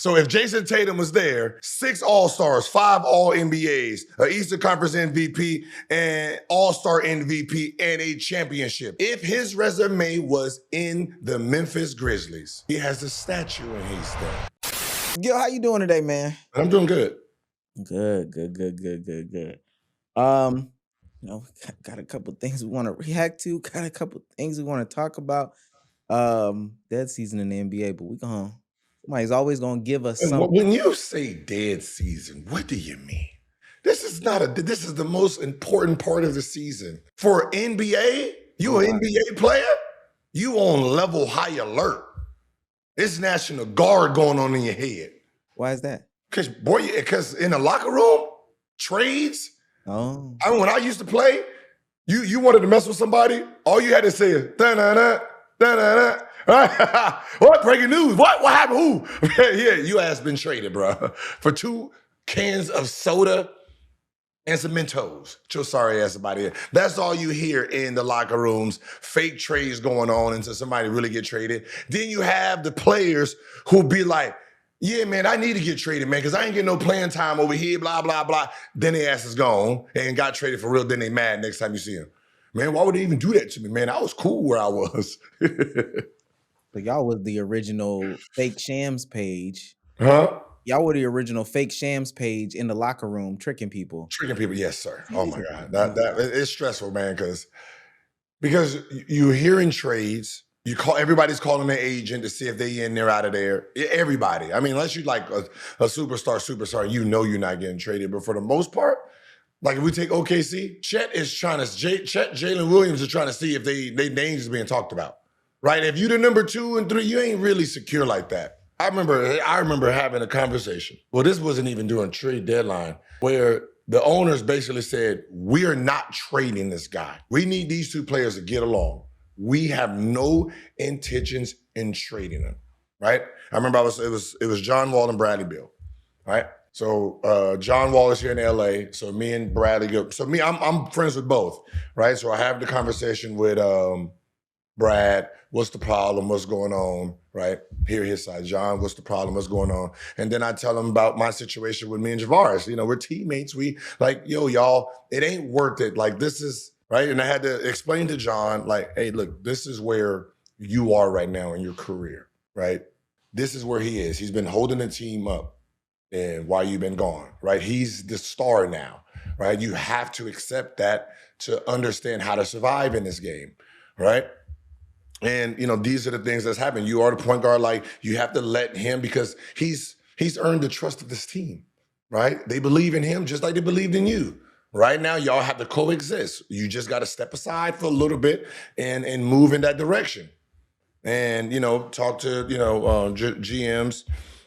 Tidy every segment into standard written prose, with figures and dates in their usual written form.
So if Jason Tatum was there, 6 All-Stars, 5 All-NBAs, an Eastern Conference MVP, and All-Star MVP, and a championship. If his resume was in the Memphis Grizzlies, he has a statue in Houston. Gil, how you doing today, man? I'm doing good. Good. Got a couple things we want to react to. Got a couple things we want to talk about. Dead season in the NBA, but somebody's always gonna give us something. When you say dead season, what do you mean? This is the most important part of the season. For NBA, you an NBA player, you on level high alert. It's National Guard going on in your head. Why is that? Because in the locker room, trades. Oh. When I used to play, you wanted to mess with somebody, all you had to say is da-na-na, da-na-na. What? Breaking news. What happened? Who? Yeah, you ass been traded, bro. For 2 cans of soda and some Mentos. Your sorry ass about it. That's all you hear in the locker rooms. Fake trades going on until somebody really get traded. Then you have the players who be like, yeah, man, I need to get traded, man, because I ain't getting no playing time over here, blah, blah, blah. Then their ass is gone and got traded for real. Then they mad next time you see them. Man, why would they even do that to me, man? I was cool where I was. So y'all was the original fake shams page. Huh? Y'all were the original fake shams page in the locker room, tricking people. Tricking people, yes, sir. Oh my God, that it's stressful, man, because you're hearing trades. Everybody's calling their agent to see if they in there, out of there. Everybody. I mean, unless you like a superstar, you know you're not getting traded. But for the most part, like if we take OKC, Jalen Williams is trying to see if they names is being talked about. Right? If you the number 2 and 3, you ain't really secure like that. I remember having a conversation. Well, this wasn't even during trade deadline, where the owners basically said, we are not trading this guy. We need these 2 players to get along. We have no intentions in trading them. Right? I remember it was John Wall and Bradley Beal. Right? So John Wall is here in LA. So me and Bradley go. So I'm friends with both. Right? So I have the conversation with Brad, what's the problem? What's going on? Right? Hear his side. John, what's the problem? What's going on? And then I tell him about my situation with me and Javaris. You know, we're teammates. We like, yo, y'all, it ain't worth it. Like, this is, right? And I had to explain to John, like, hey, look, this is where you are right now in your career, right? This is where he is. He's been holding the team up and while you've been gone, right? He's the star now, right? You have to accept that to understand how to survive in this game, right? And, you know, these are the things that's happened. You are the point guard, like, you have to let him, because he's earned the trust of this team, right? They believe in him just like they believed in you. Right now, y'all have to coexist. You just got to step aside for a little bit and move in that direction. And, you know, talk to, you know, GMs,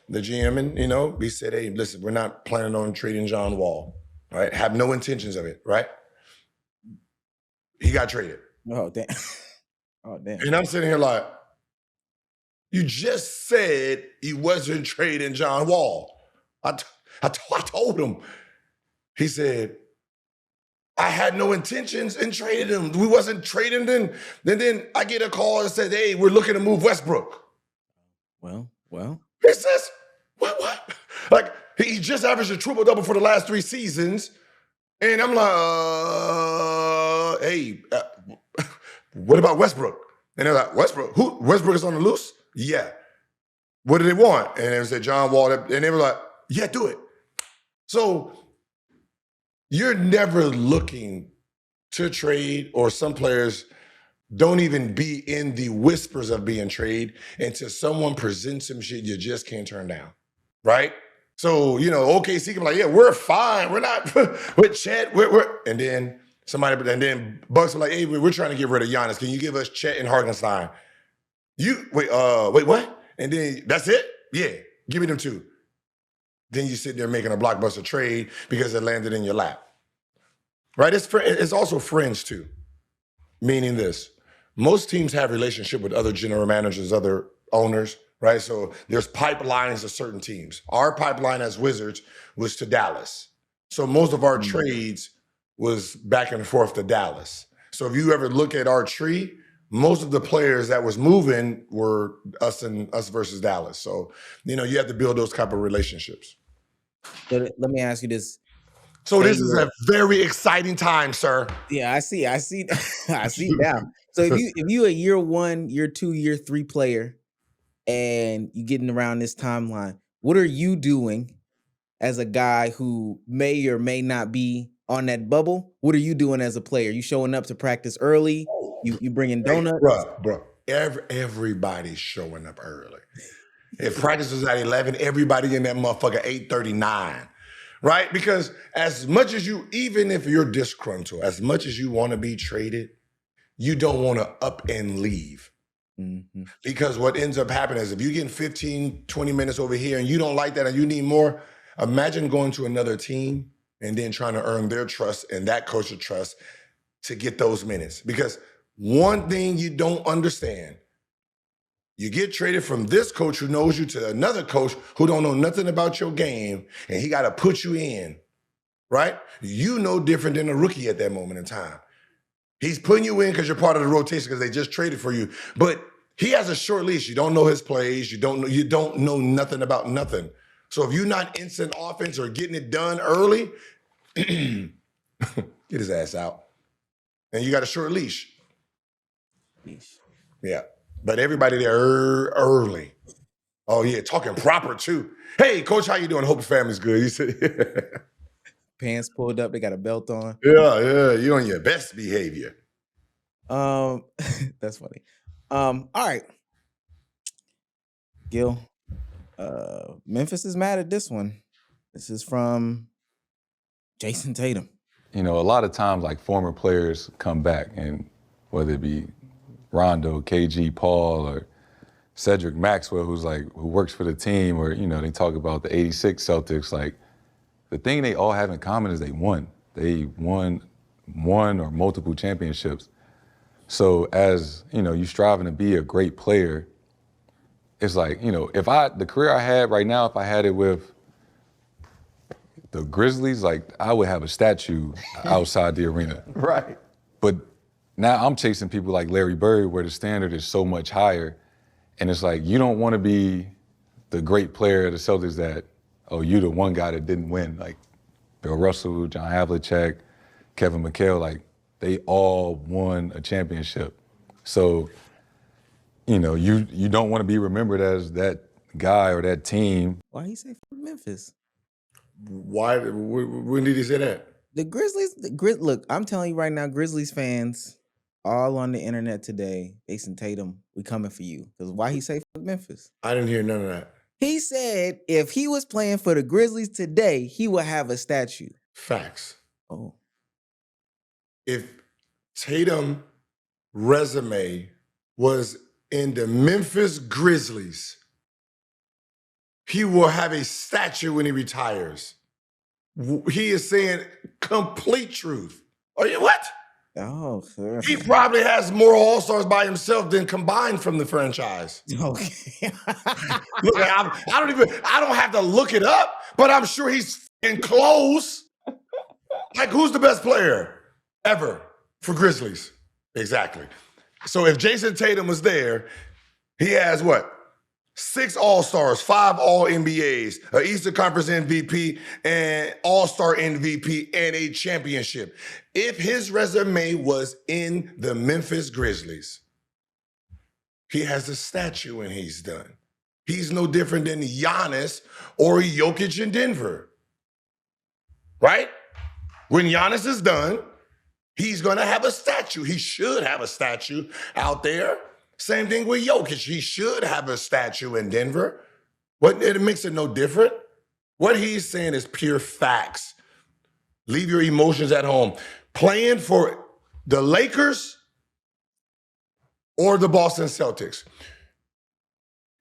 the GM, and, you know, we said, hey, listen, we're not planning on trading John Wall, right? Have no intentions of it, right? He got traded. Oh, damn. Oh, damn. And I'm sitting here like, you just said you wasn't trading John Wall. I told him. He said, I had no intentions in trading him. We wasn't trading him. Then I get a call and said, hey, we're looking to move Westbrook. Well. He says, what? Like, he just averaged a triple-double for the last 3 seasons. And I'm like, hey, what about Westbrook? And they're like, Westbrook? Who? Westbrook is on the loose? Yeah. What do they want? And they said, John Wall. And they were like, yeah, do it. So you're never looking to trade, or some players don't even be in the whispers of being traded until someone presents some shit you just can't turn down, right? So, you know, OKC can be like, yeah, we're fine. We're not with Chet. And then Bucks are like, hey, we're trying to get rid of Giannis. Can you give us Chet and Hartenstein? Wait, what? And then that's it? Yeah, give me them 2. Then you sit there making a blockbuster trade because it landed in your lap, right? It's also fringe too, meaning this. Most teams have relationship with other general managers, other owners, right? So there's pipelines of certain teams. Our pipeline as Wizards was to Dallas. So most of our trades was back and forth to Dallas. So if you ever look at our tree, most of the players that was moving were us versus Dallas. So, you have to build those type of relationships. So let me ask you this. So this is a very exciting time, sir. Yeah, I see. I see now. So if you a year 1, year 2, year 3 player and you getting around this timeline, what are you doing as a guy who may or may not be on that bubble? What are you doing as a player? You showing up to practice early? You bringing donuts? Bro. Everybody's showing up early. If practice was at 11, everybody in that motherfucker 8:39. Right? Because as much as even if you're disgruntled, as much as you want to be traded, you don't want to up and leave. Mm-hmm. Because what ends up happening is if you're getting 15, 20 minutes over here and you don't like that and you need more, imagine going to another team and then trying to earn their trust and that coach's trust to get those minutes. Because one thing you don't understand, you get traded from this coach who knows you to another coach who don't know nothing about your game, and he got to put you in, right? You know different than a rookie at that moment in time. He's putting you in because you're part of the rotation because they just traded for you. But he has a short leash. You don't know his plays. You don't know nothing about nothing. So if you're not instant offense or getting it done early, get his ass out. And you got a short leash. Yeah. But everybody there early. Oh, yeah, talking proper, too. Hey, coach, how you doing? Hope the family's good. You said, pants pulled up. They got a belt on. Yeah. You're on your best behavior. That's funny. All right. Gil, Memphis is mad at this one. This is from Jason Tatum. A lot of times, like, former players come back, and whether it be Rondo, KG, Paul, or Cedric Maxwell, who works for the team, or, they talk about the 86 Celtics, like, the thing they all have in common is they won. They won one or multiple championships. So as, you striving to be a great player, it's like, the career I had right now, if I had it with the Grizzlies, like, I would have a statue outside the arena. Right. But now I'm chasing people like Larry Bird, where the standard is so much higher. And it's like, you don't want to be the great player of the Celtics that, you the one guy that didn't win. Like Bill Russell, John Havlicek, Kevin McHale, like, they all won a championship. So, you don't want to be remembered as that guy or that team. Why he say fuck Memphis? Why? When did he say that? The Grizzlies, look, I'm telling you right now, Grizzlies fans all on the internet today, Jason Tatum, we coming for you. Because why he say fuck Memphis? I didn't hear none of that. He said if he was playing for the Grizzlies today, he would have a statue. Facts. Oh. If Tatum resume was in the Memphis Grizzlies, he will have a statue when he retires. He is saying complete truth. Oh, yeah, what? Oh, sir. He probably has more All-Stars by himself than combined from the franchise. Okay. Look, I don't have to look it up, but I'm sure he's in close. Like, who's the best player ever for Grizzlies? Exactly. So if Jason Tatum was there, he has what? 6 All-Stars, 5 All-NBAs, an Eastern Conference MVP, and All-Star MVP, and a championship. If his resume was in the Memphis Grizzlies, he has a statue and he's done. He's no different than Giannis or Jokic in Denver. Right? When Giannis is done, he's going to have a statue. He should have a statue out there. Same thing with Jokic. He should have a statue in Denver. It makes it no different. What he's saying is pure facts. Leave your emotions at home. Playing for the Lakers or the Boston Celtics,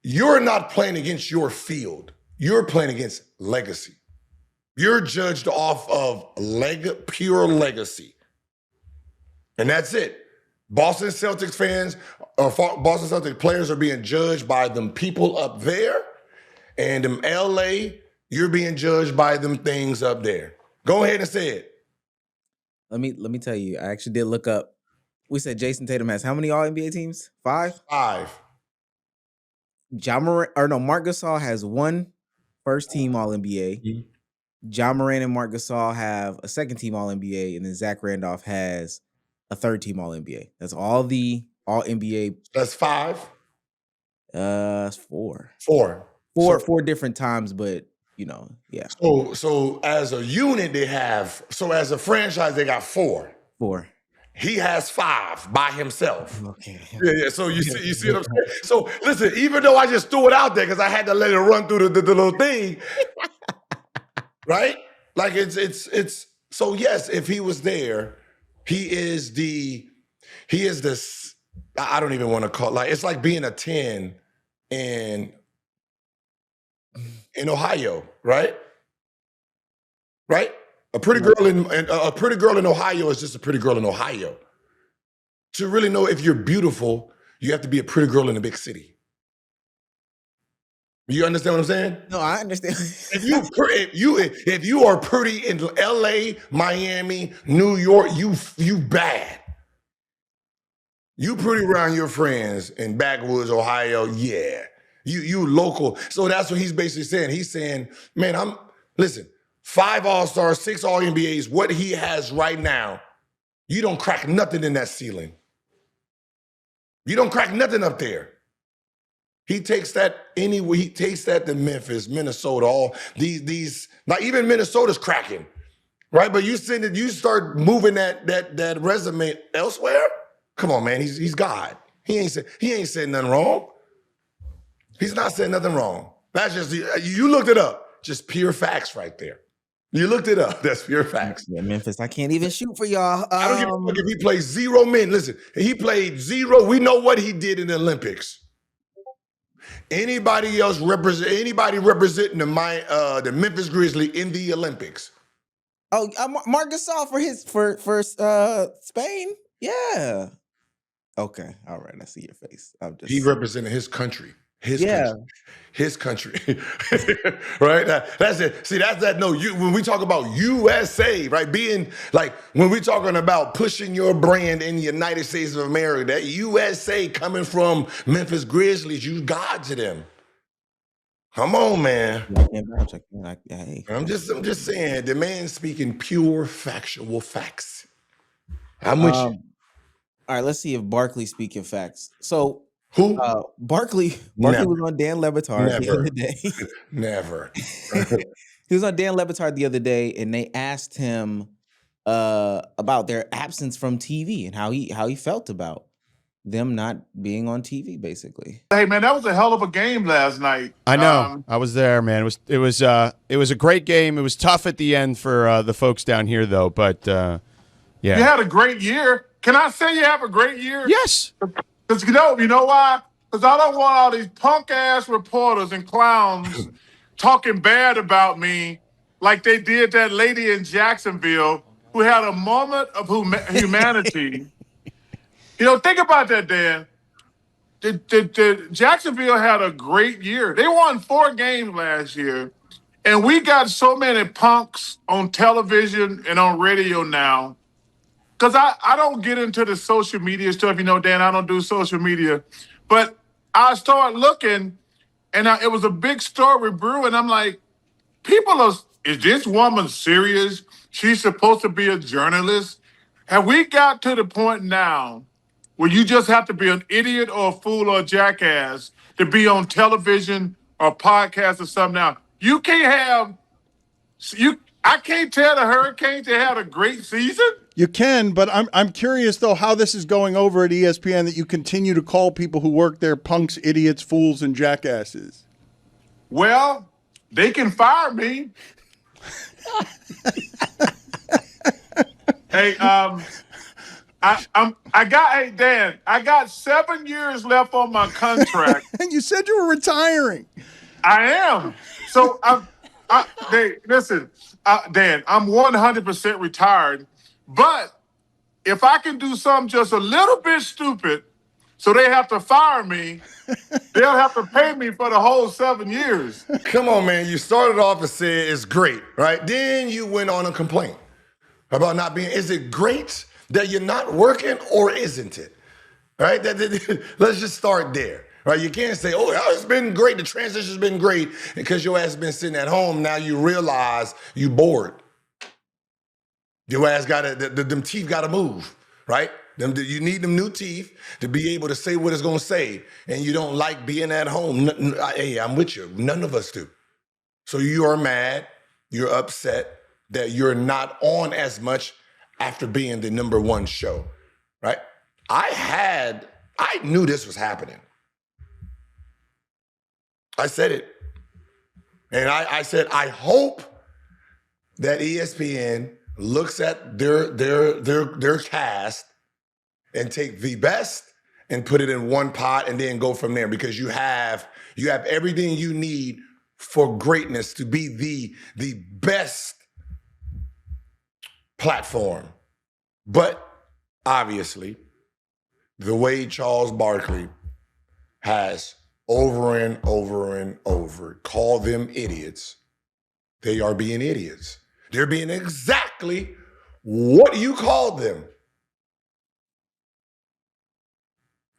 you're not playing against your field. You're playing against legacy. You're judged off of pure legacy. And that's it. Boston Celtics fans or Boston Celtics players are being judged by them people up there, and in LA, you're being judged by them things up there. Go ahead and say it. Let me tell you, I actually did look up we said Jason Tatum has how many All NBA teams? 5. 5. Marc Gasol has 1 first team All NBA. Mhm. Ja Morant and Marc Gasol have a second team All NBA, and then Zach Randolph has a third team All NBA. That's all the All NBA. That's 5. It's 4. 4. 4 different times, but yeah. So as a unit, they have. So as a franchise, they got 4. 4. He has 5 by himself. Okay. Yeah. So you see what I'm saying? So listen, even though I just threw it out there because I had to let it run through the little thing, right? Like it's. So yes, if he was there, he is the. I don't even want to call it, like it's like being a 10 in Ohio, right? Right? A pretty girl in Ohio is just a pretty girl in Ohio. To really know if you're beautiful, you have to be a pretty girl in a big city. You understand what I'm saying? No, I understand. If you are pretty in LA, Miami, New York, you bad. You pretty around your friends in backwoods, Ohio, yeah. You local. So that's what he's basically saying. He's saying, man, listen, 5 All-Stars, 6 All-NBAs, what he has right now, you don't crack nothing in that ceiling. You don't crack nothing up there. He takes that anywhere. He takes that to Memphis, Minnesota, all these, not even Minnesota's cracking, right? But you start moving that resume elsewhere. Come on, man. He's God. He ain't said nothing wrong. He's not saying nothing wrong. That's just you looked it up. Just pure facts right there. You looked it up. That's pure facts. Yeah, Memphis. I can't even shoot for y'all. I don't give a fuck if he plays 0 minutes. Listen, he played 0. We know what he did in the Olympics. Anybody representing the Memphis Grizzlies in the Olympics? Oh, Marc Gasol for Spain. Yeah. Okay. All right. I see your face. He represented his country. His country. Right? That's it. See, that's that. No, when we talk about USA, right? Being like, when we're talking about pushing your brand in the United States of America, that USA coming from Memphis Grizzlies, you God to them. Come on, man. I'm just saying, the man speaking pure factual facts. I'm with you. All right, let's see if Barkley's speaking facts. So who? Barkley was on Dan Le Batard the other day. Never. He was on Dan Le Batard the other day, and they asked him about their absence from TV and how he felt about them not being on TV, basically. Hey man, that was a hell of a game last night. I know. I was there, man. It was a great game. It was tough at the end for the folks down here, though. But yeah, you had a great year. Can I say you have a great year? Yes. Because you know why? Because I don't want all these punk ass reporters and clowns talking bad about me like they did that lady in Jacksonville who had a moment of humanity. Think about that, Dan. Jacksonville had a great year. They won 4 games last year, and we got so many punks on television and on radio now. Because I don't get into the social media stuff, Dan, I don't do social media. But I started looking, and it was a big story brewing. I'm like, is this woman serious? She's supposed to be a journalist? Have we got to the point now where you just have to be an idiot or a fool or a jackass to be on television or podcast or something now? You can't I can't tell the Hurricanes they had a great season. You can, but I'm curious though how this is going over at ESPN that you continue to call people who work there punks, idiots, fools, and jackasses. Well, they can fire me. Hey, Dan, I got 7 years left on my contract. And you said you were retiring. I am. So listen, Dan, I'm 100% retired. But if I can do something just a little bit stupid, so they have to fire me, they'll have to pay me for the whole 7 years. Come on, man. You started off and said it's great, right? Then you went on a complaint about not being. Is it great that you're not working, or isn't it? Right? Let's just start there. Right? You can't say, oh, it's been great. The transition's been great because your ass has been sitting at home. Now you realize you bored. Your ass them teeth got to move, right? You need them new teeth to be able to say what it's going to say. And you don't like being at home. Hey, I'm with you. None of us do. So you are mad. You're upset that you're not on as much after being the number one show, right? I knew this was happening. I said it. And I said, I hope that ESPN looks at their cast and take the best and put it in one pot and then go from there, because you have everything you need for greatness to be the best platform. But obviously, the way Charles Barkley has over and over and over called them idiots, they are being idiots. They're being exactly what you called them.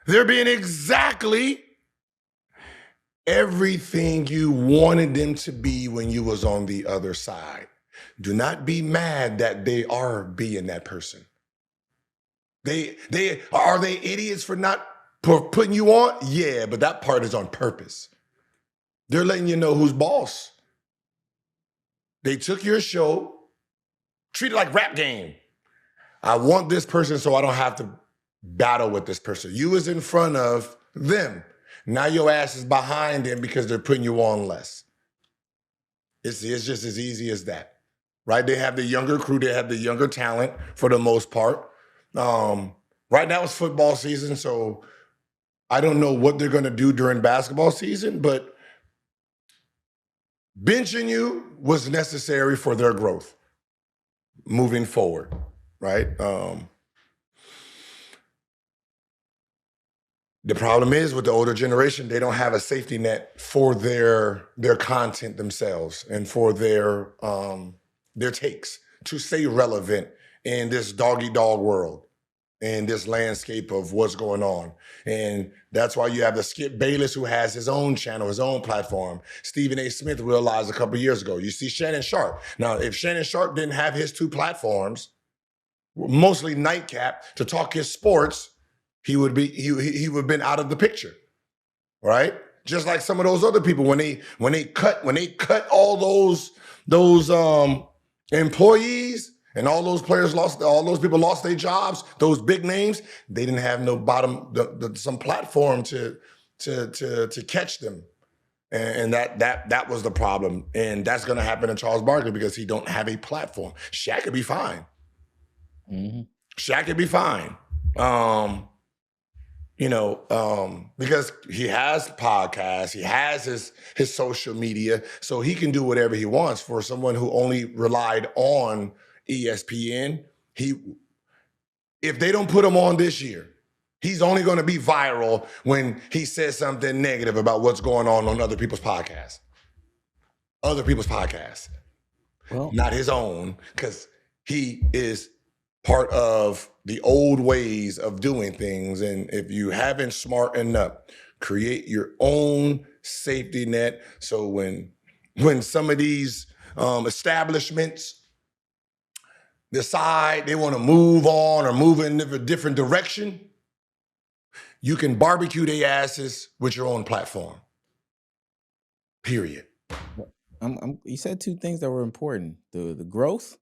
They're being exactly everything you wanted them to be when you was on the other side. Do not be mad that they are being that person. Are they idiots for not putting you on? Yeah, but that part is on purpose. They're letting you know who's boss. They took your show, treat it like rap game. I want this person so I don't have to battle with this person. You was in front of them. Now your ass is behind them because they're putting you on less. It's just as easy as that, right? They have the younger crew. They have the younger talent for the most part. Right now it's football season, so I don't know what they're going to do during basketball season, but benching you was necessary for their growth moving forward, right? The problem is with the older generation, they don't have a safety net for their content themselves and for their takes to stay relevant in this dog-eat-dog world, in this landscape of what's going on. And that's why you have the Skip Bayless, who has his own channel, his own platform. Stephen A. Smith realized a couple of years ago. You see Shannon Sharp. Now, if Shannon Sharp didn't have his two platforms, mostly nightcap, to talk his sports, he would have been out of the picture, right? Just like some of those other people, when they cut all those employees and all those people lost their jobs, those big names, they didn't have no some platform to catch them, and that was the problem, and that's going to happen to Charles Barkley because he don't have a platform. Shaq could be fine. Mm-hmm. Shaq could be fine. Because he has podcasts, he has his social media, so he can do whatever he wants. For someone who only relied on ESPN, if they don't put him on this year, he's only going to be viral when he says something negative about what's going on other people's podcasts. Other people's podcasts. Well, not his own, because he is part of the old ways of doing things. And if you haven't smartened up, create your own safety net. So when some of these establishments decide they want to move on or move in a different direction, you can barbecue their asses with your own platform. Period. You said two things that were important: the growth,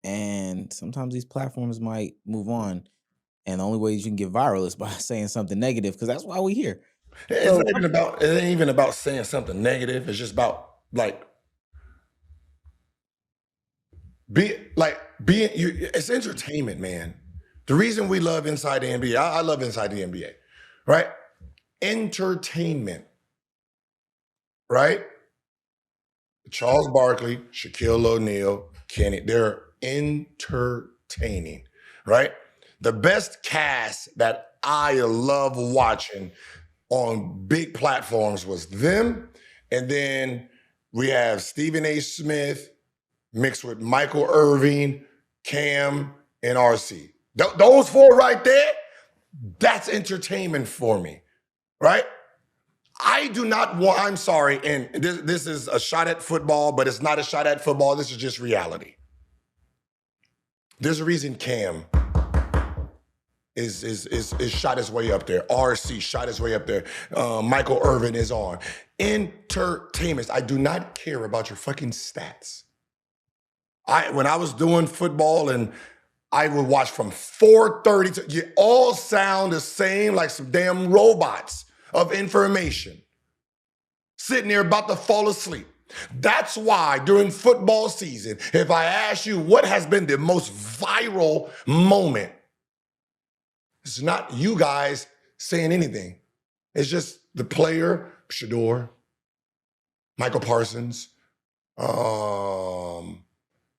and sometimes these platforms might move on, and the only way you can get viral is by saying something negative, because that's why we're here. It ain't even about saying something negative. It's just about it's entertainment, man. The reason we love Inside the NBA, I love Inside the NBA, right? Entertainment, right? Charles Barkley, Shaquille O'Neal, Kenny, they're entertaining, right? The best cast that I love watching on big platforms was them. And then we have Stephen A. Smith mixed with Michael Irving, Cam, and RC. Those four right there, that's entertainment for me, right? I do not want, I'm sorry, and this is a shot at football, but it's not a shot at football. This is just reality. There's a reason Cam is shot his way up there. RC shot his way up there. Michael Irvin is on. Entertainment. I do not care about your fucking stats. When I was doing football and I would watch from 4:30 to, you all sound the same like some damn robots of information. Sitting there about to fall asleep. That's why during football season, if I ask you what has been the most viral moment, it's not you guys saying anything. It's just the player, Shador, Michael Parsons,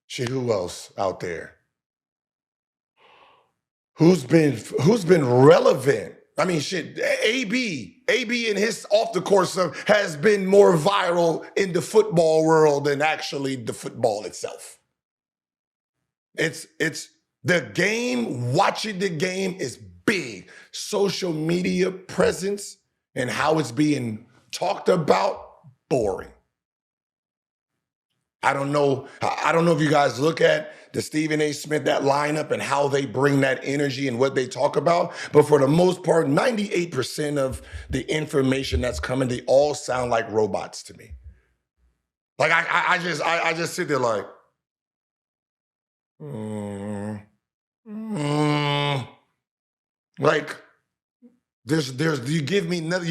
shit, who else out there? Who's been relevant? I mean, shit, AB and his off the court stuff has been more viral in the football world than actually the football itself. It's the game, watching the game is big. Social media presence and how it's being talked about, boring. I don't know if you guys look at the Stephen A. Smith, that lineup and how they bring that energy and what they talk about. But for the most part, 98% of the information that's coming, they all sound like robots to me. Like I just sit there like, like there's you give me nothing,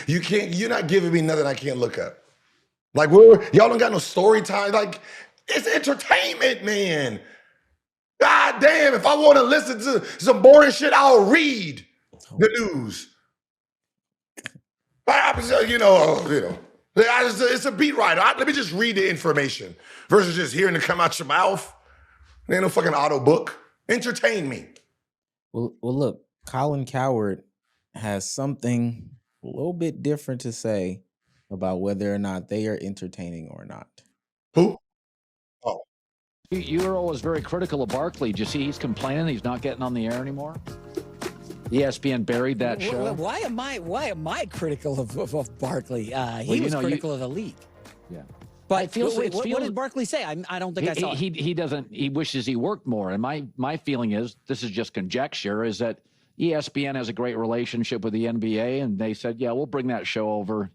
you're not giving me nothing I can't look up. Like, y'all don't got no story time. Like, it's entertainment, man. God damn, if I want to listen to some boring shit, I'll read the news. It's a beat writer. Let me just read the information versus just hearing it come out your mouth. There ain't no fucking auto book. Entertain me. Well, look, Colin Coward has something a little bit different to say about whether or not they are entertaining or not. Who? Oh. You're always very critical of Barkley. Did you see he's complaining he's not getting on the air anymore? ESPN buried that show. Why am I critical of Barkley? He was critical of the league. Yeah. But what did Barkley say? I don't think I saw it. He doesn't. He wishes he worked more. And my feeling is, this is just conjecture, is that ESPN has a great relationship with the NBA, and they said, "Yeah, we'll bring that show over.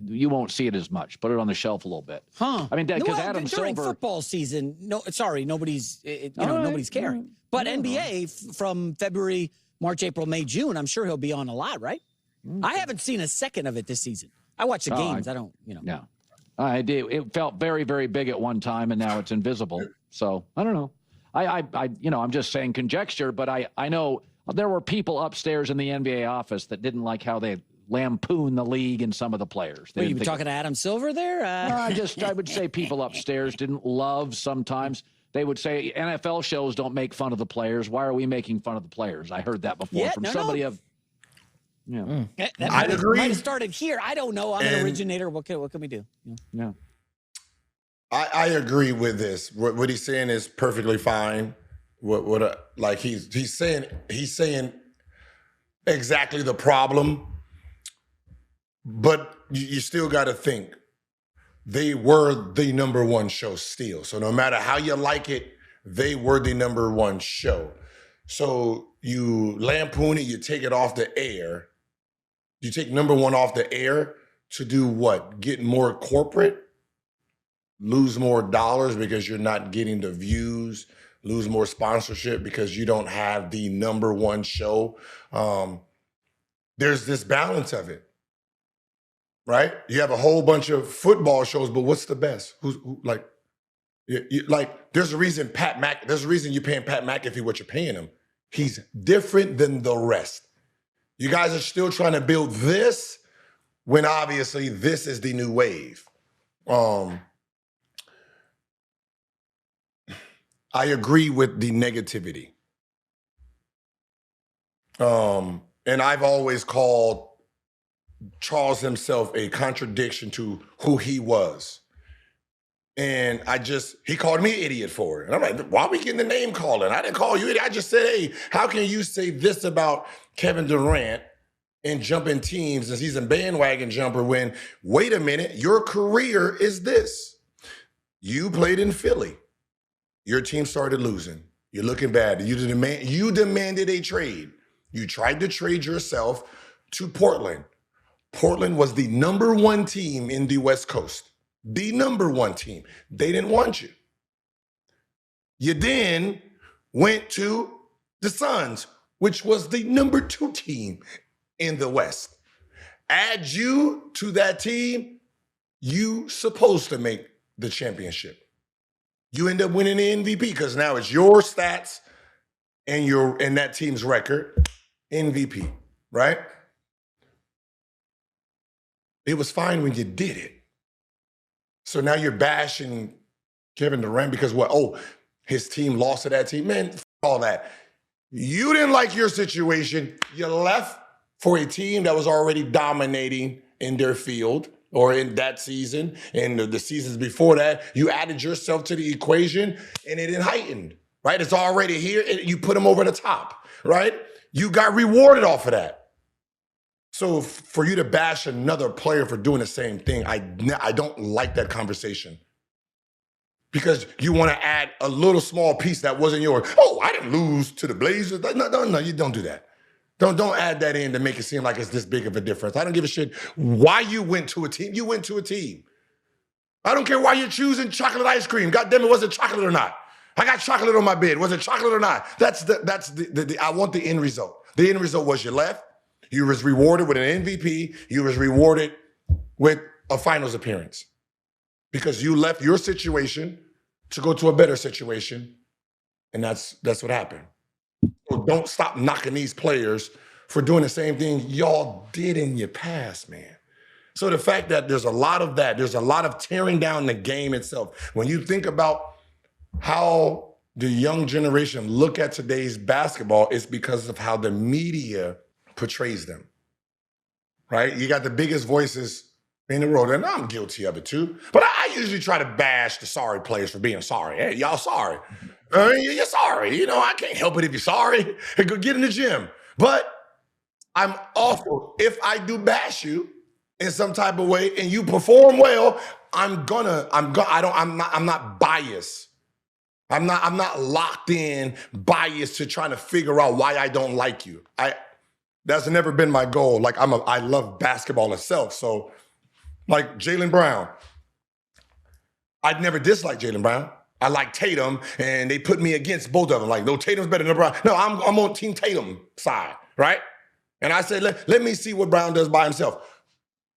You won't see it as much. Put it on the shelf a little bit." Huh? I mean, because Adam during Silver, football season, nobody's nobody's caring. But NBA from February, March, April, May, June, I'm sure he'll be on a lot, right? I haven't seen a second of it this season. I watch the games. I don't, No, I did. It felt very, very big at one time, and now it's invisible. So I don't know. I'm just saying conjecture, but I know there were people upstairs in the NBA office that didn't like how they lampooned the league and some of the players. Were you talking to Adam Silver there? I would say people upstairs didn't love sometimes. They would say NFL shows don't make fun of the players. Why are we making fun of the players? I heard that before from somebody of. Yeah, I agree. Might have started here. I don't know. I'm an originator. What can we do? Yeah. I agree with this. What he's saying is perfectly fine. Like he's saying exactly the problem, but you still got to think they were the number one show still. So no matter how you like it, they were the number one show. So you lampoon it, you take it off the air. You take number one off the air to do what? Get more corporate? Lose more dollars because you're not getting the views, lose more sponsorship because you don't have the number one show. There's this balance of it, right? You have a whole bunch of football shows, but what's the best? There's a reason there's a reason you're paying Pat McAfee what you're paying him. He's different than the rest. You guys are still trying to build this when obviously this is the new wave. I agree with the negativity. And I've always called Charles himself a contradiction to who he was. And he called me an idiot for it. And I'm like, why are we getting the name calling? I didn't call you idiot. I just said, hey, how can you say this about Kevin Durant and jumping teams and he's a bandwagon jumper when, wait a minute, your career is this. You played in Philly. Your team started losing. You're looking bad. You demanded a trade. You tried to trade yourself to Portland. Portland was the #1 team in the West Coast. The #1 team. They didn't want you. You then went to the Suns, which was the #2 team in the West. Add you to that team, you supposed to make the championship. You end up winning the MVP because now it's your stats and that team's record, MVP, right? It was fine when you did it. So now you're bashing Kevin Durant because what? Oh, his team lost to that team. Man, all that. You didn't like your situation. You left for a team that was already dominating in their field or in that season and the seasons before that. You added yourself to the equation and it heightened, right? It's already here. You put them over the top, right? You got rewarded off of that. So for you to bash another player for doing the same thing, I don't like that conversation. Because you want to add a little small piece that wasn't yours. Oh, I didn't lose to the Blazers. No, you don't do that. Don't add that in to make it seem like it's this big of a difference. I don't give a shit why you went to a team. You went to a team. I don't care why you're choosing chocolate ice cream. God damn it, was it chocolate or not? I got chocolate on my bed. Was it chocolate or not? That's the I want the end result. The end result was you left. You was rewarded with an MVP. You was rewarded with a finals appearance because you left your situation to go to a better situation, and that's what happened. So don't stop knocking these players for doing the same thing y'all did in your past, man. So the fact that there's a lot of that, there's a lot of tearing down the game itself. When you think about how the young generation look at today's basketball, it's because of how the media portrays them, right? You got the biggest voices in the world, and I'm guilty of it too. But I usually try to bash the sorry players for being sorry. Hey, y'all sorry. You're sorry. You know, I can't help it if you're sorry. Go get in the gym. But I'm awful. If I do bash you in some type of way and you perform well, I'm not biased. I'm not locked in biased to trying to figure out why I don't like you. That's never been my goal. Like I love basketball itself. So like Jaylen Brown, I'd never disliked Jaylen Brown. I like Tatum, and they put me against both of them. Like, no, Tatum's better than Brown. No, I'm on Team Tatum side, right? And I said, let me see what Brown does by himself.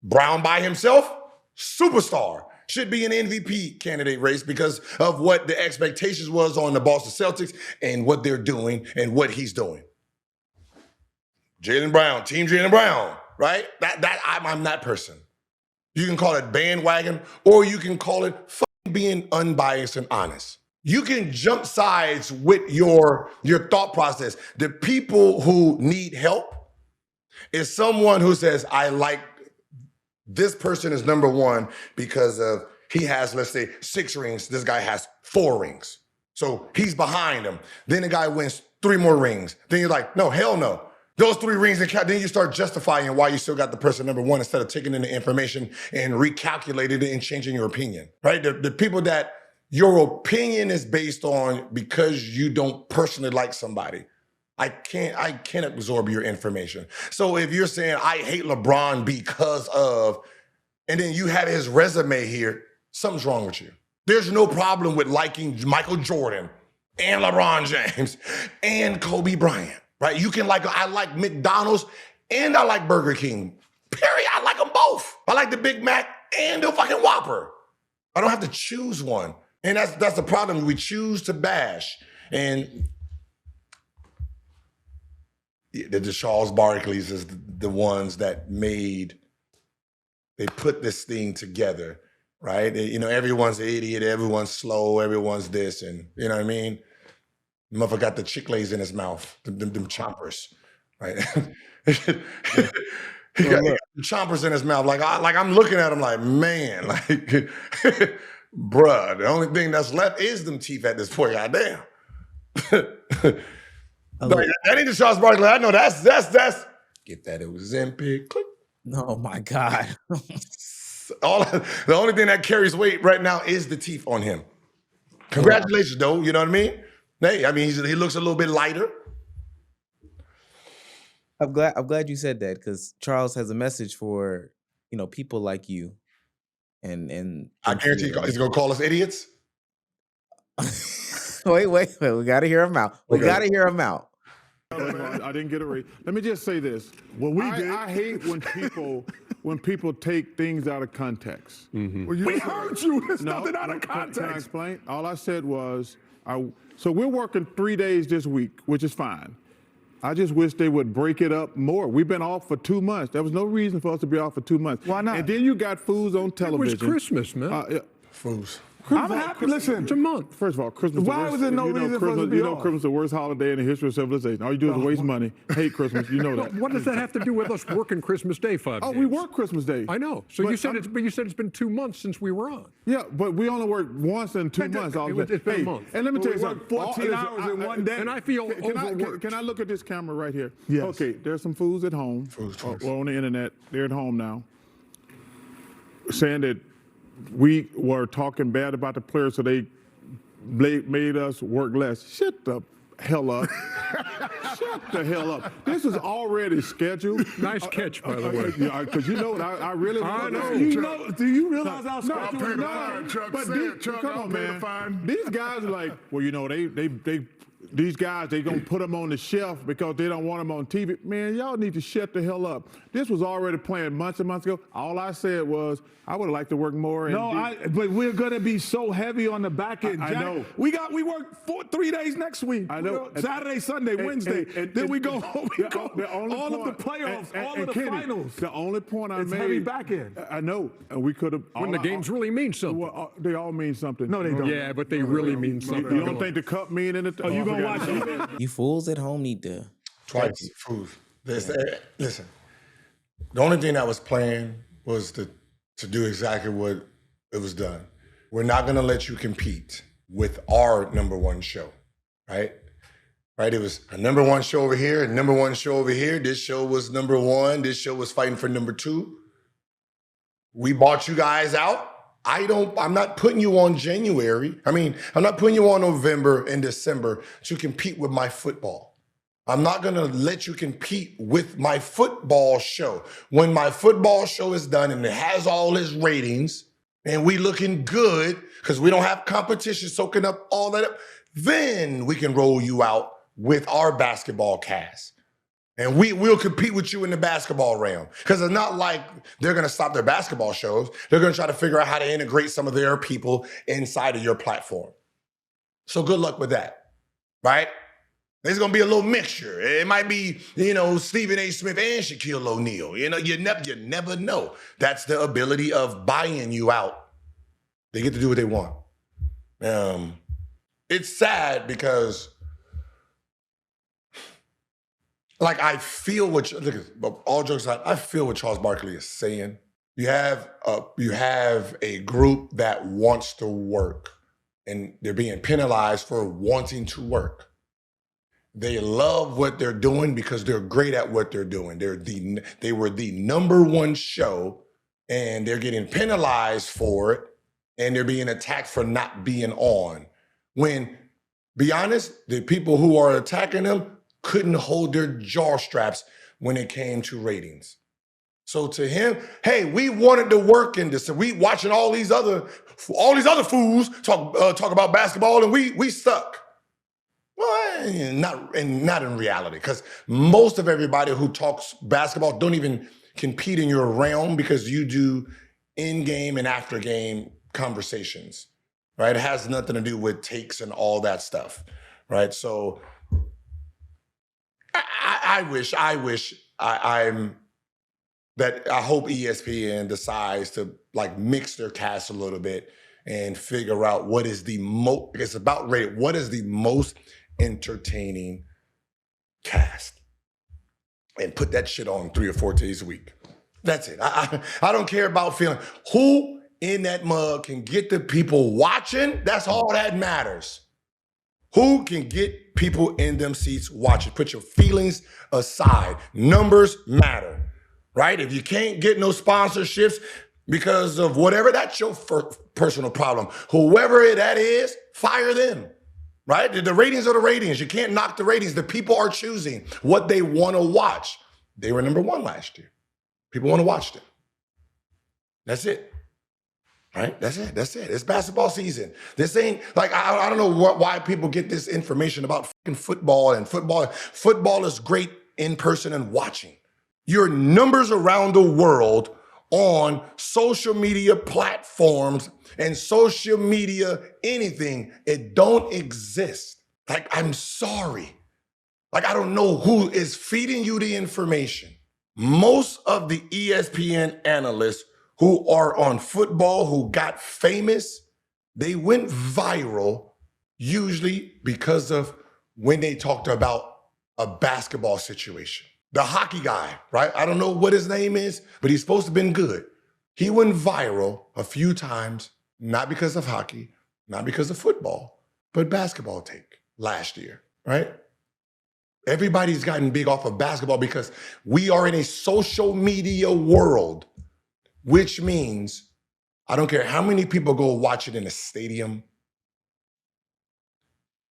Brown by himself, superstar. Should be an MVP candidate race because of what the expectations was on the Boston Celtics and what they're doing and what he's doing. Jaylen Brown, Team Jaylen Brown, right? I'm that person. You can call it bandwagon, or you can call it being unbiased and honest. You can jump sides with your thought process. The people who need help is someone who says, I like this person is #1 because of he has, let's say, 6 rings. This guy has 4 rings. So he's behind him. Then the guy wins 3 more rings. Then you're like, no, hell no. Those 3 rings, then you start justifying why you still got the person #1 instead of taking in the information and recalculating it and changing your opinion, right? The people that your opinion is based on because you don't personally like somebody. I can't absorb your information. So if you're saying, I hate LeBron because of, and then you have his resume here, something's wrong with you. There's no problem with liking Michael Jordan and LeBron James and Kobe Bryant. Right? You can I like McDonald's and I like Burger King. Period. I like them both. I like the Big Mac and the fucking Whopper. I don't have to choose one. And that's the problem. We choose to bash. And the Charles Barkleys is the ones that they put this thing together, right? Everyone's an idiot, everyone's slow, everyone's this, and you know what I mean? Motherfucker got the Chick-fil-A's in his mouth, them chompers, right? he got chompers in his mouth. Like I'm looking at him like, man, like Bruh, the only thing that's left is them teeth at this point. Goddamn. That ain't the Charles Barkley. I know that's get that Ozempic. Click. Oh my God. The only thing that carries weight right now is the teeth on him. Congratulations, though. You know what I mean? Hey, I mean, he looks a little bit lighter. I'm glad you said that, because Charles has a message for people like you, and I guarantee he's gonna call us idiots. wait, we gotta hear him out. We gotta hear him out. I didn't get it right. Let me just say this. Well, I hate when people take things out of context. Mm-hmm. We heard you. It's No, nothing out of Can I context. explain? All I said was, so we're working 3 days this week, which is fine. I just wish they would break it up more. We've been off for 2 months. There was no reason for us to be off for 2 months. Why not? And then you got foods on television. It was Christmas, man. Foods. I'm happy. Listen, it's a month. First of all, Christmas. Why was there no reason for us to be off? Christmas is the worst holiday in the history of civilization. All you do is waste money, hate Christmas. You know that. What does that have to do with us working Christmas Day 5 days? Oh, we work Christmas Day. I know. So But you said it's been 2 months since we were on. Yeah, but we only work once in 2 months. It's been a month. And let me tell you We something. worked 14 hours in one day. And I feel overworked. Can I look at this camera right here? Yes. Okay, there's some fools at home. Or on the internet. They're at home now. Saying that we were talking bad about the players, so they made us work less. Shut the hell up. Shut the hell up. This is already scheduled. Nice catch, by the way. Because you know what, I really know. Do you realize how I'll scheduled pay the fine, Chuck but said, Chuck, come I'll on, pay the man. fine. These guys are like, well, these guys, they gonna put them on the shelf because they don't want them on TV. Man, y'all need to shut the hell up. This was already planned months and months ago. All I said was, I would have liked to work more. But we're gonna be so heavy on the back end. I know. We work 3 days next week. I know. Saturday, Sunday, Wednesday. Then we go all of the playoffs, all of the finals. The only point I It's made. heavy back end. I know. And we could have. When the games really mean something. Well, they all mean something. No, they don't. Yeah, but they really mean something. You don't think the cup mean anything? Oh, you gonna watch it? You fools at home need to Twice. Foods. Listen, the only thing that was planned was to do exactly what it was done. We're not going to let you compete with our number one show, right? Right? It was a number one show over here, a number one show over here. This show was number one. This show was fighting for number two. We bought you guys out. I'm not putting you on January. I'm not putting you on November and December to compete with my football. I'm not going to let you compete with my football show. When my football show is done and it has all its ratings and we looking good because we don't have competition soaking up all that up, then we can roll you out with our basketball cast. And we'll compete with you in the basketball realm. Because it's not like they're going to stop their basketball shows. They're going to try to figure out how to integrate some of their people inside of your platform. So good luck with that, right? There's going to be a little mixture. It might be, Stephen A. Smith and Shaquille O'Neal. You never know. That's the ability of buying you out. They get to do what they want. It's sad because I feel all jokes aside, I feel what Charles Barkley is saying. You have a group that wants to work, and they're being penalized for wanting to work. They love what they're doing because they're great at what they're doing. They were the number one show, and they're getting penalized for it, and they're being attacked for not being on. When, be honest, the people who are attacking them couldn't hold their jaw straps when it came to ratings. So to him, hey, we wanted to work in this, and we watching all these other fools talk about basketball, and we suck. Well, not in reality, because most of everybody who talks basketball don't even compete in your realm because you do in-game and after-game conversations, right? It has nothing to do with takes and all that stuff, right? So I hope ESPN decides to mix their cast a little bit and figure out what is the what is the most entertaining cast and put that shit on 3 or 4 days a week. That's it. I don't care about feeling. Who in that mug can get the people watching, that's all that matters. Who can get people in them seats watching? Put your feelings aside. Numbers matter, right? If you can't get no sponsorships because of whatever, that's your personal problem. Whoever that is, fire them, right? The ratings are the ratings. You can't knock the ratings. The people are choosing what they want to watch. They were number 1 last year. People want to watch them. That's it. Right? That's it. That's it. It's basketball season. This ain't like, I don't know why people get this information about fucking football and football. Football is great in person and watching. Your numbers around the world on social media platforms and social media, anything, it don't exist. Like, I'm sorry. Like, I don't know who is feeding you the information. Most of the ESPN analysts who are on football, who got famous, they went viral usually because of when they talked about a basketball situation. The hockey guy, right? I don't know what his name is, but he's supposed to have been good. He went viral a few times, not because of hockey, not because of football, but basketball take last year, right? Everybody's gotten big off of basketball because we are in a social media world, which means I don't care how many people go watch it in a stadium.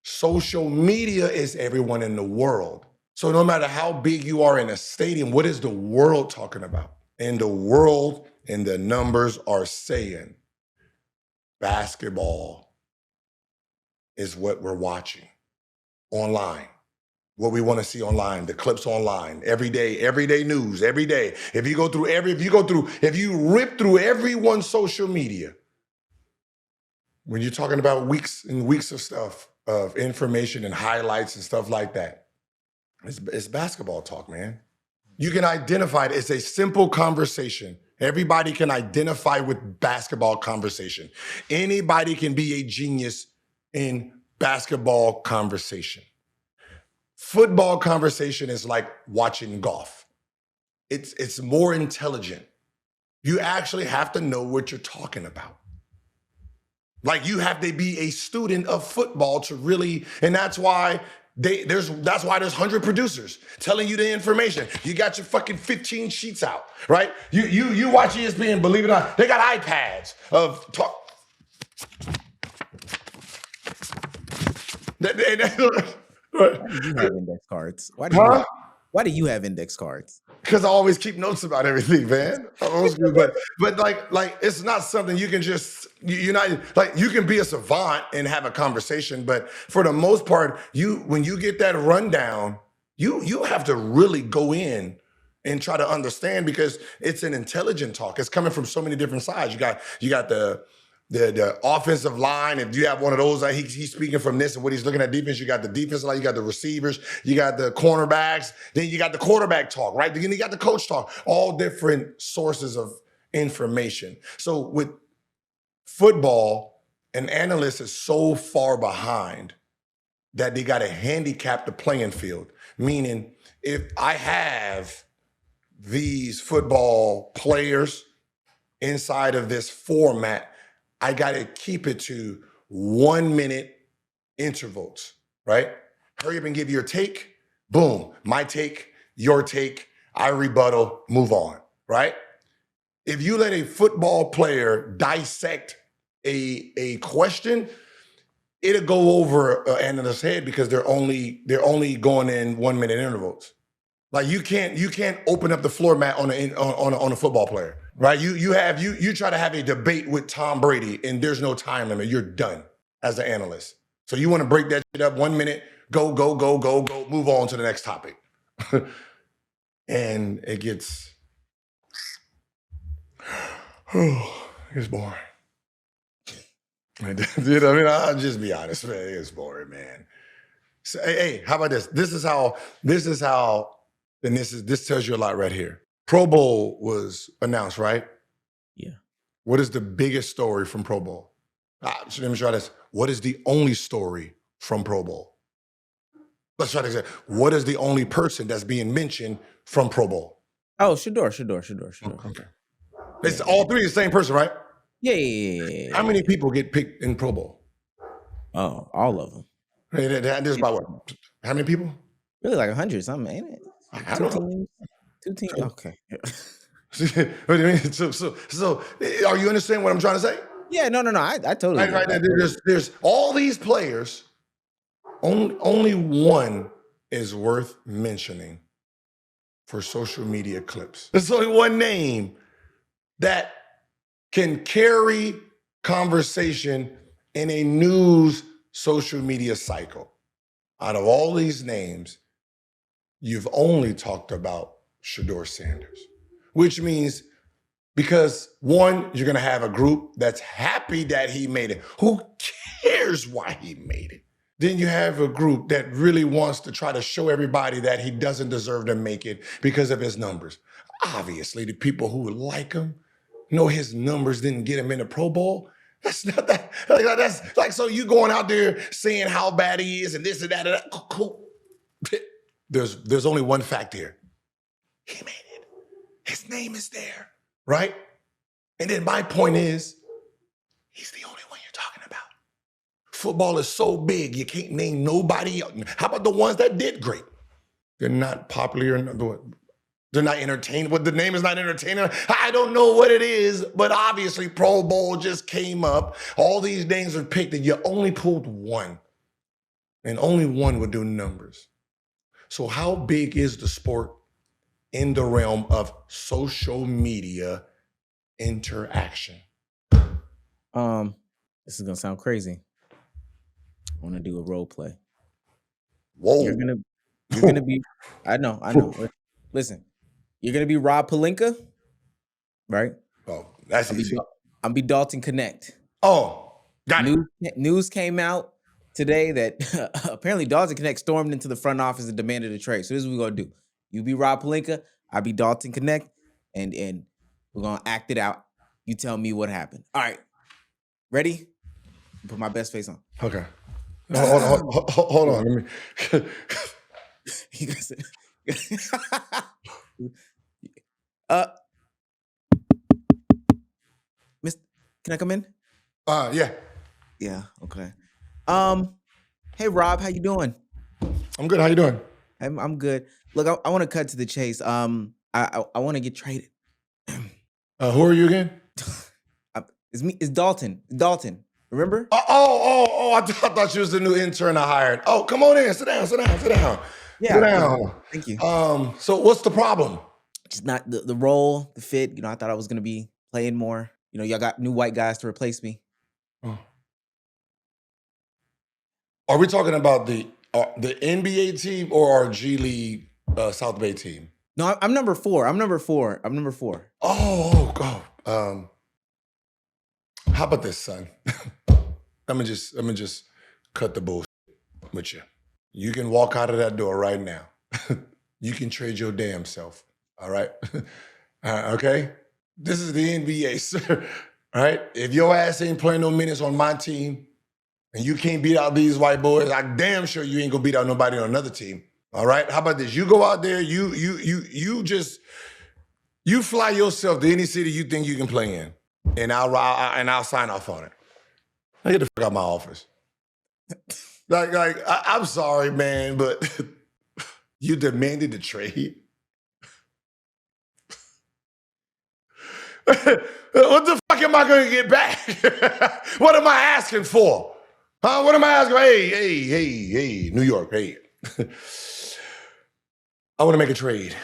Social media is everyone in the world. So no matter how big you are in a stadium, what is the world talking about? And the world and the numbers are saying basketball is what we're watching online. What we want to see online, the clips online, every day news, every day. If you rip through everyone's social media, when you're talking about weeks and weeks of stuff, of information and highlights and stuff like that, it's basketball talk, man. You can identify it. It's a simple conversation. Everybody can identify with basketball conversation. Anybody can be a genius in basketball conversation. Football conversation is like watching golf. It's more intelligent. You actually have to know what you're talking about. Like, you have to be a student of football to really, and that's why there's 100 producers telling you the information. You got your fucking 15 sheets out, right? You watch ESPN, believe it or not, they got iPads of talk. Why do you have index cards? Why do you have index cards? Because I always keep notes about everything, man. But like it's not something you can just, you're not, like, you can be a savant and have a conversation, but for the most part, when you get that rundown, you have to really go in and try to understand, because it's an intelligent talk. It's coming from so many different sides. You got the offensive line. If you have one of those, like he's speaking from this and what he's looking at defense, you got the defense line, you got the receivers, you got the cornerbacks, then you got the quarterback talk, right? Then you got the coach talk, all different sources of information. So with football, an analyst is so far behind that they got to handicap the playing field. Meaning, if I have these football players inside of this format, I got to keep it to 1 minute intervals, right? Hurry up and give your take. Boom, my take, your take, I rebuttal, move on, right? If you let a football player dissect a question, it'll go over an analyst's head, because they're only going in 1 minute intervals. Like, you can't open up the floor mat on a football player, right? You try to have a debate with Tom Brady and there's no time limit. You're done as an analyst. So you want to break that shit up 1 minute, go, move on to the next topic. And it gets boring. You know, I mean, I'll just be honest, man. It's boring, man. So, hey, how about this? This is how, and this tells you a lot right here. Pro Bowl was announced, right? Yeah. What is the biggest story from Pro Bowl? So let me try this. What is the only story from Pro Bowl? Let's try to say, what is the only person that's being mentioned from Pro Bowl? Oh, Shador. Okay. It's all three the same person, right? Yeah. How many people get picked in Pro Bowl? Oh, all of them. There's about what? How many people? Really, like 100 something, ain't it? I don't know. Two teams. Okay. What do you mean? So, are you understanding what I'm trying to say? Yeah, no. I totally. Right. There's all these players. Only one is worth mentioning for social media clips. There's only one name that can carry conversation in a news social media cycle. Out of all these names, you've only talked about Shedeur Sanders, which means because one, you're going to have a group that's happy that he made it. Who cares why he made it? Then you have a group that really wants to try to show everybody that he doesn't deserve to make it because of his numbers. Obviously, the people who like him know his numbers didn't get him in the Pro Bowl. That's not that. That's like, so you going out there saying how bad he is and this and that and that. Cool. There's only one fact here. He made it. His name is there, right? And then my point is, he's the only one you're talking about. Football is so big, you can't name nobody else. How about the ones that did great? They're not popular. They're not entertaining. But the name is not entertaining. I don't know what it is, but obviously Pro Bowl just came up. All these names are picked, and you only pulled one. And only one would do numbers. So how big is the sport in the realm of social media interaction? This is gonna sound crazy. I want to do a role play. Whoa. You're gonna be. I know. Listen, you're gonna be Rob Pelinka, right? Oh, that's easy. I'm be Dalton Connect. Oh, got it. News came out today that apparently Dalton Connect stormed into the front office and demanded a trade. So this is what we're gonna do. You be Rob Pelinka, I be Dalton Connect, and we're gonna act it out. You tell me what happened. All right, ready? Put my best face on. Okay. Hold on. Let me. Miss, can I come in? Yeah. Yeah. Okay. Hey Rob, how you doing? I'm good. How you doing? I'm good. Look, I want to cut to the chase. I want to get traded. Who are you again? It's me. It's Dalton. Dalton. Remember? I thought you was the new intern I hired. Oh, come on in. Sit down. Yeah. Sit down. Thank you. So what's the problem? Just not the role, the fit. You know, I thought I was gonna be playing more. You know, y'all got new white guys to replace me. Oh. Are we talking about the NBA team or our G League South Bay team? No, I'm number 4. Oh. How about this, son? Let me just cut the bullshit with you. You can walk out of that door right now. You can trade your damn self. All right? Okay? This is the NBA, sir. All right? If your ass ain't playing no minutes on my team and you can't beat out these white boys, I'm damn sure you ain't gonna beat out nobody on another team. All right? How about this? You go out there, you fly yourself to any city you think you can play in, and I'll sign off on it. Now get the fuck out of my office. I'm sorry, man, but you demanded the trade. What the fuck am I gonna get back? What am I asking for? Huh? What am I asking? Hey, New York, hey. I want to make a trade.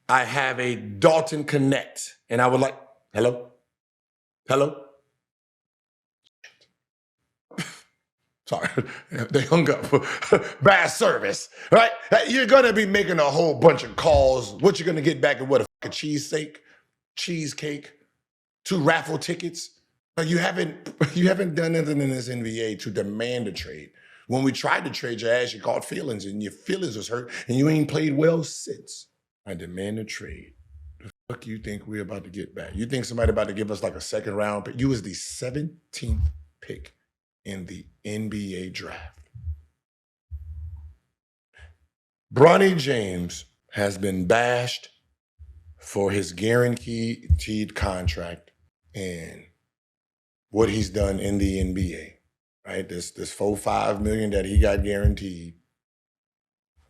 I have a Dalton Connect, and I would like, hello? Sorry, they hung up. Bad service, right? You're gonna be making a whole bunch of calls. What you're gonna get back is what, a fucking cheesecake, 2 raffle tickets. Like you haven't done anything in this NBA to demand a trade. When we tried to trade your ass, you caught feelings, and your feelings was hurt, and you ain't played well since. I demand a trade. The fuck you think we're about to get back? You think somebody about to give us like a second round pick? You was the 17th pick in the NBA draft. Bronny James has been bashed for his guaranteed contract, and what he's done in the NBA, right? This $4-5 million that he got guaranteed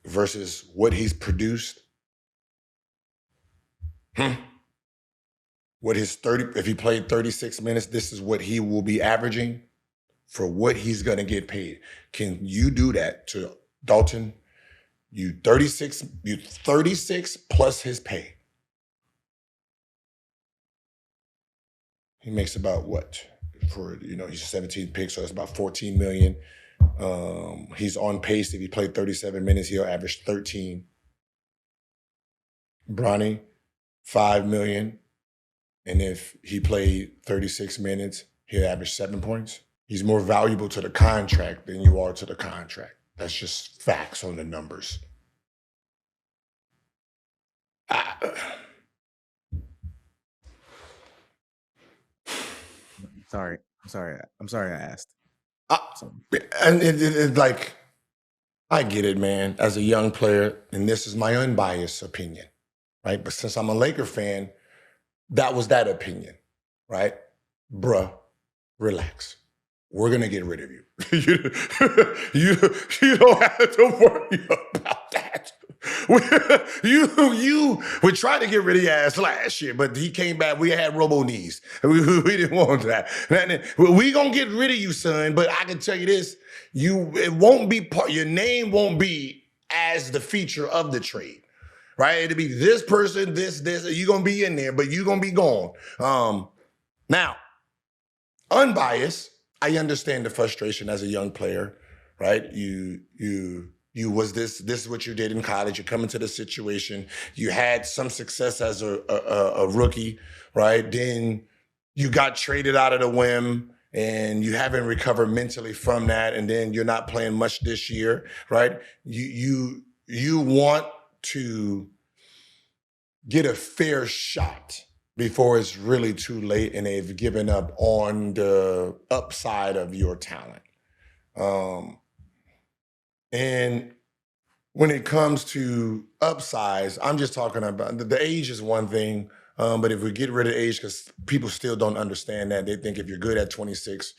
versus what he's produced. What his 30, if he played 36 minutes, this is what he will be averaging for what he's gonna get paid. Can you do that to Dalton? You 36 plus his pay. He makes about what? For, he's 17 picks, so it's about 14 million. He's on pace. If he played 37 minutes, he'll average 13. Bronny, 5 million. And if he played 36 minutes, he'll average 7 points. He's more valuable to the contract than you are to the contract. That's just facts on the numbers. I'm sorry I asked. And it's like, I get it, man, as a young player, and this is my unbiased opinion, right? But since I'm a Laker fan, that was that opinion, right? Bruh, relax. We're gonna get rid of you. you don't have to worry about that. You were trying to get rid of your ass last year, but he came back. We had robo knees. We didn't want that. We gonna get rid of you, son. But I can tell you this: it won't be your name won't be as the feature of the trade, right? It'll be this person, this. You're gonna be in there, but you're gonna be gone. Now, unbiased. I understand the frustration as a young player, right? You was this is what you did in college. You come into the situation. You had some success as a rookie, right? Then you got traded out of the whim and you haven't recovered mentally from that. And then you're not playing much this year, right? You want to get a fair shot before it's really too late and they've given up on the upside of your talent. And when it comes to upsize, I'm just talking about the age is one thing, but if we get rid of age, because people still don't understand that. They think if you're good at 26,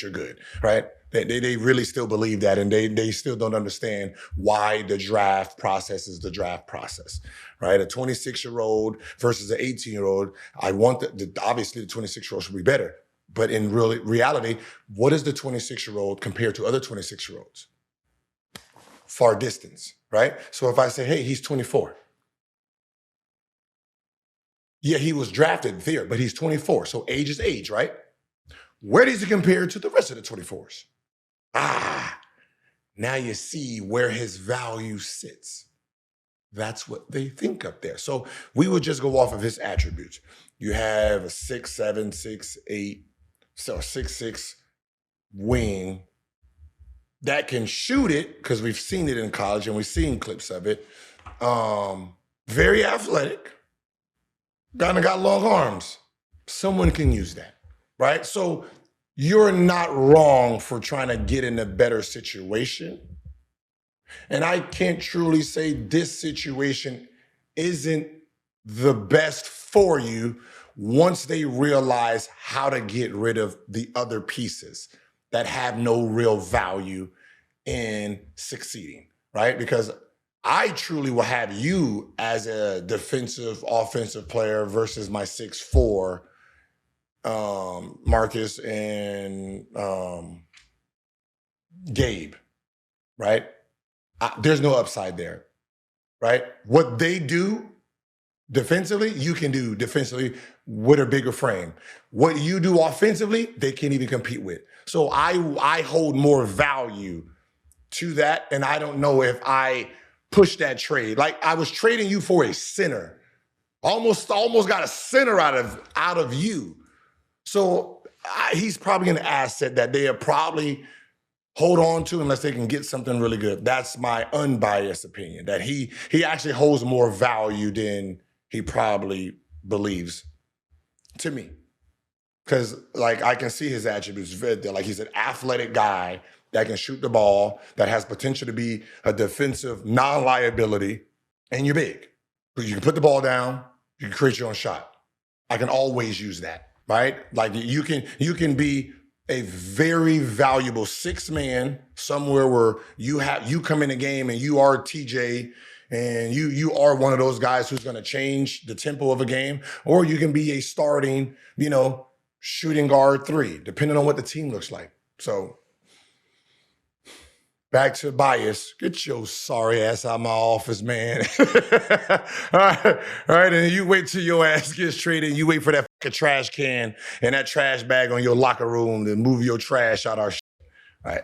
you're good, right? They really still believe that, and they still don't understand why the draft process is the draft process, right? A 26-year-old versus an 18-year-old, I want obviously the 26-year-old should be better, but in reality, what is the 26-year-old compared to other 26-year-olds? Far distance, right? So if I say, hey, he's 24. Yeah, he was drafted there, but he's 24. So age is age, right? Where does he compare to the rest of the 24s? Now you see where his value sits. That's what they think up there. So we would just go off of his attributes. You have a 6'7", 6'8", so 6'6" wing that can shoot it, because we've seen it in college and we've seen clips of it. Very athletic. Kind of got long arms. Someone can use that, right? So you're not wrong for trying to get in a better situation. And I can't truly say this situation isn't the best for you once they realize how to get rid of the other pieces that have no real value in succeeding, right? Because I truly will have you as a defensive, offensive player versus my 6'4", Marcus and Gabe, right? There's no upside there, right? What they do defensively, you can do defensively with a bigger frame. What you do offensively, they can't even compete with. So I hold more value to that, and I don't know if I push that trade. Like, I was trading you for a center. Almost got a center out of you. So he's probably an asset that they'll probably hold on to unless they can get something really good. That's my unbiased opinion, that he actually holds more value than he probably believes, to me. Because, like, I can see his attributes. Like, he's an athletic guy that can shoot the ball, that has potential to be a defensive non-liability, and you're big. You can put the ball down, you can create your own shot. I can always use that. right? Like you can be a very valuable sixth man somewhere where you come in the game and you are TJ and you are one of those guys who's going to change the tempo of a game, or you can be a starting, shooting guard 3, depending on what the team looks like. So back to bias. Get your sorry ass out of my office, man. All right, and you wait till your ass gets traded. You wait for that fucking trash can and that trash bag on your locker room to move your trash out our shit. All right.